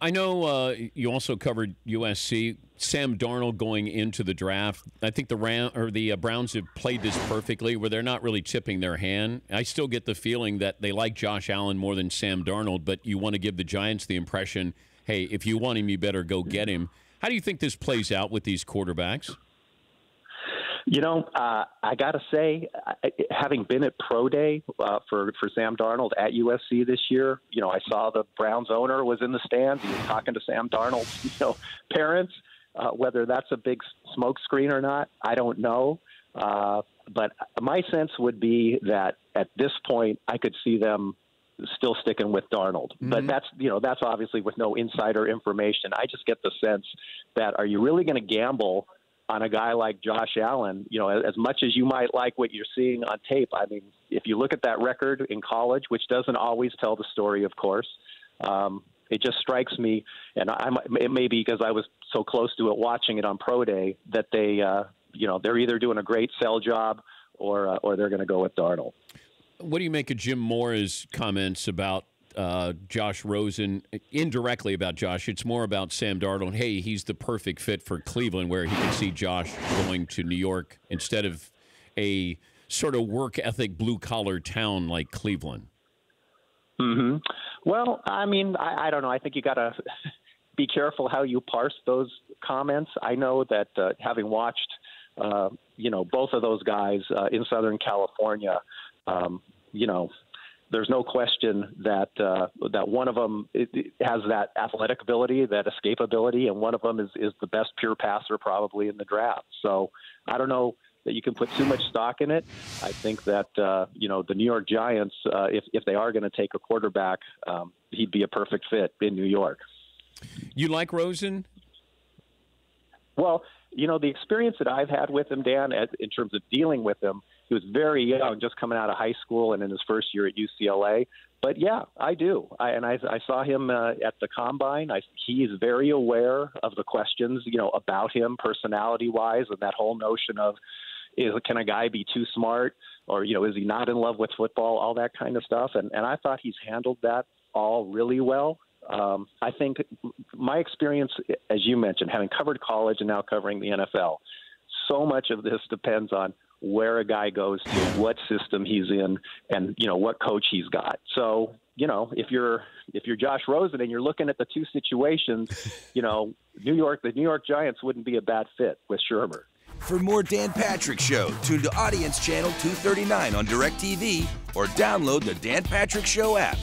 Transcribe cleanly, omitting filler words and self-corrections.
I know you also covered USC. Sam Darnold going into the draft. I think the Browns have played this perfectly, where they're not really tipping their hand. I still get the feeling that they like Josh Allen more than Sam Darnold, but you want to give the Giants the impression, hey, if you want him, you better go get him. How do you think this plays out with these quarterbacks? I got to say, having been at Pro Day for Sam Darnold at USC this year, I saw the Browns owner was in the stands. He was talking to Sam Darnold's, parents. Whether that's a big smoke screen or not, I don't know. But my sense would be that at this point, I could see them still sticking with Darnold. Mm-hmm. But that's obviously with no insider information. I just get the sense that, are you really going to gamble on a guy like Josh Allen? As much as you might like what you're seeing on tape, I mean, if you look at that record in college, which doesn't always tell the story, of course, it just strikes me, and it may be because I was so close to it watching it on Pro Day, that they're either doing a great sell job or they're going to go with Darnold. What do you make of Jim Moore's comments about Josh Rosen, indirectly about Josh? It's more about Sam Darnold. Hey, he's the perfect fit for Cleveland, where he can see Josh going to New York instead of a sort of work ethic, blue collar town like Cleveland. Mm-hmm. Well, I mean, I don't know. I think you got to be careful how you parse those comments. I know that having watched, both of those guys in Southern California, there's no question that one of them has that athletic ability, that escapability, and one of them is the best pure passer probably in the draft. So I don't know that you can put too much stock in it. I think that the New York Giants, if they are going to take a quarterback, he'd be a perfect fit in New York. You like Rosen? Well, the experience that I've had with him, Dan, in terms of dealing with him, he was very young, just coming out of high school and in his first year at UCLA. But, yeah, I do. I saw him at the Combine. He is very aware of the questions, about him personality-wise, and that whole notion of, can a guy be too smart, or, is he not in love with football, all that kind of stuff. And I thought he's handled that all really well. I think my experience, as you mentioned, having covered college and now covering the NFL, so much of this depends on where a guy goes to, what system he's in, and, what coach he's got. So, if you're Josh Rosen and you're looking at the two situations, the New York Giants wouldn't be a bad fit with Shermer. For more Dan Patrick Show, tune to Audience Channel 239 on DirecTV or download the Dan Patrick Show app.